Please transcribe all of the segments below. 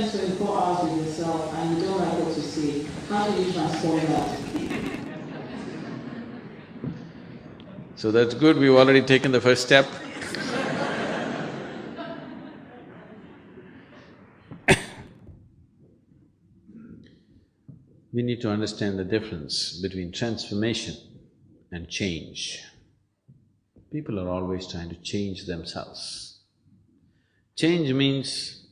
spend 24 hours with yourself and you don't like what you see. How do you transform that? So that's good, we've already taken the first step. We need to understand the difference between transformation and change. People are always trying to change themselves. Change means,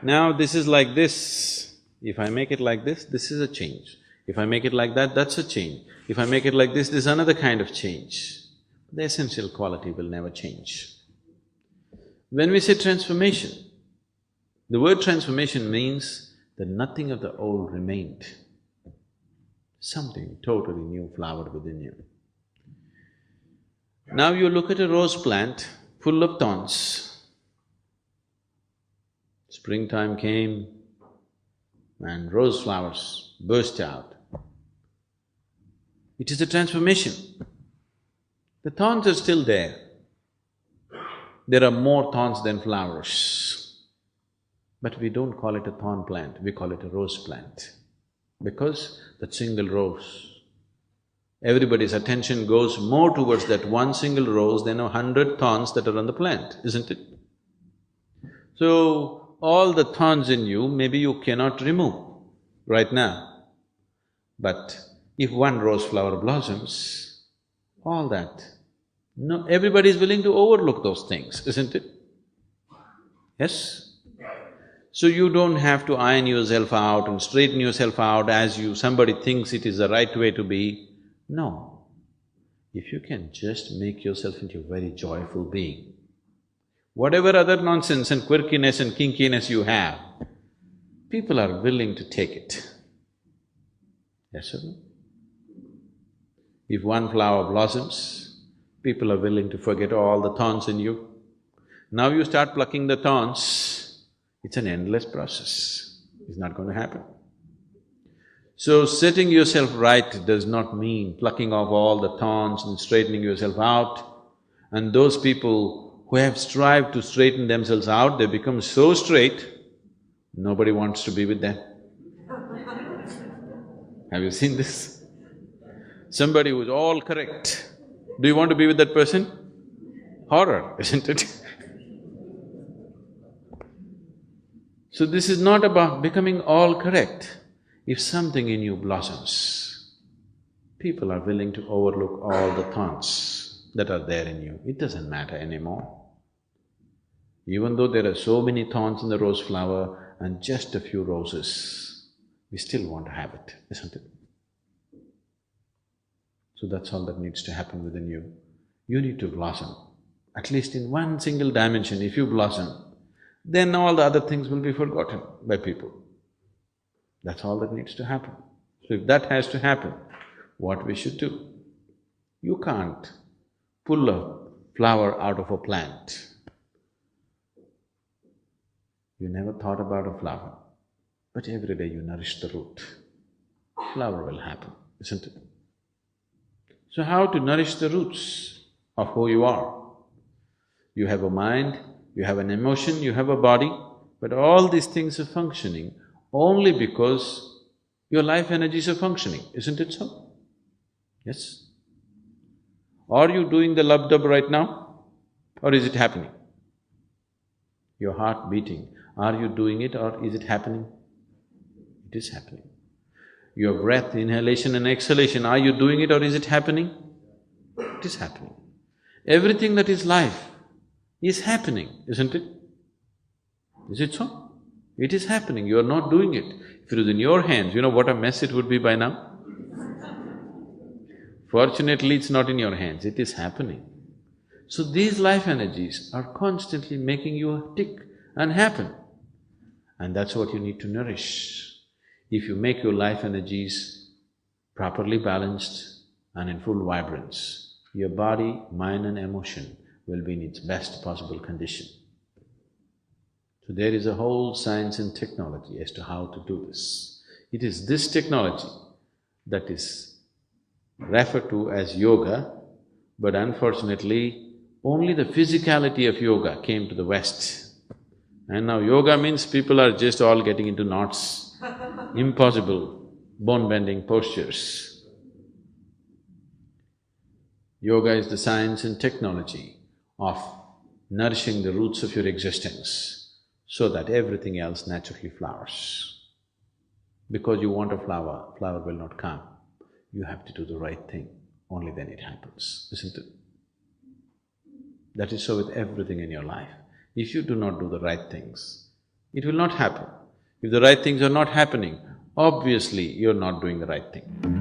now this is like this, if I make it like this is a change. If I make it like that, that's a change. If I make it like this is another kind of change. The essential quality will never change. When we say transformation, the word transformation means that nothing of the old remained. Something totally new flowered within you. Now you look at a rose plant full of thorns. Springtime came and rose flowers burst out. It is a transformation. The thorns are still there. There are more thorns than flowers. But we don't call it a thorn plant, we call it a rose plant. Because that single rose, everybody's attention goes more towards that one single rose than 100 thorns that are on the plant, isn't it? So, all the thorns in you, maybe you cannot remove right now. But if one rose flower blossoms, all that, no, everybody is willing to overlook those things, isn't it? Yes? So you don't have to iron yourself out and straighten yourself out as somebody thinks it is the right way to be. No. If you can just make yourself into a very joyful being, whatever other nonsense and quirkiness and kinkiness you have, people are willing to take it. Yes or no? If one flower blossoms, people are willing to forget all the thorns in you. Now you start plucking the thorns, it's an endless process, it's not going to happen. So setting yourself right does not mean plucking off all the thorns and straightening yourself out. And those people who have strived to straighten themselves out, they become so straight, nobody wants to be with them. Have you seen this? Somebody who's all correct, do you want to be with that person? Horror, isn't it? So this is not about becoming all correct. If something in you blossoms, people are willing to overlook all the thorns that are there in you. It doesn't matter anymore. Even though there are so many thorns in the rose flower and just a few roses, we still want to have it, isn't it? So that's all that needs to happen within you. You need to blossom. At least in one single dimension, if you blossom, then all the other things will be forgotten by people. That's all that needs to happen. So if that has to happen, what we should do? You can't pull a flower out of a plant. You never thought about a flower, but every day you nourish the root. Flower will happen, isn't it? So how to nourish the roots of who you are? You have a mind, you have an emotion, you have a body, but all these things are functioning only because your life energies are functioning, isn't it so? Yes? Are you doing the lub-dub right now, or is it happening? Your heart beating, are you doing it or is it happening? It is happening. Your breath, inhalation and exhalation, are you doing it or is it happening? It is happening. Everything that is life is happening, isn't it? Is it so? It is happening, you are not doing it. If it was in your hands, you know what a mess it would be by now? Fortunately, it's not in your hands, it is happening. So these life energies are constantly making you tick and happen. And that's what you need to nourish. If you make your life energies properly balanced and in full vibrance, your body, mind and emotion will be in its best possible condition. So there is a whole science and technology as to how to do this. It is this technology that is referred to as yoga, but unfortunately, only the physicality of yoga came to the West. And now yoga means people are just all getting into knots, impossible, bone-bending postures. Yoga is the science and technology of nourishing the roots of your existence so that everything else naturally flowers. Because you want a flower, flower will not come. You have to do the right thing, only then it happens, isn't it? That is so with everything in your life. If you do not do the right things, it will not happen. If the right things are not happening, obviously you're not doing the right thing.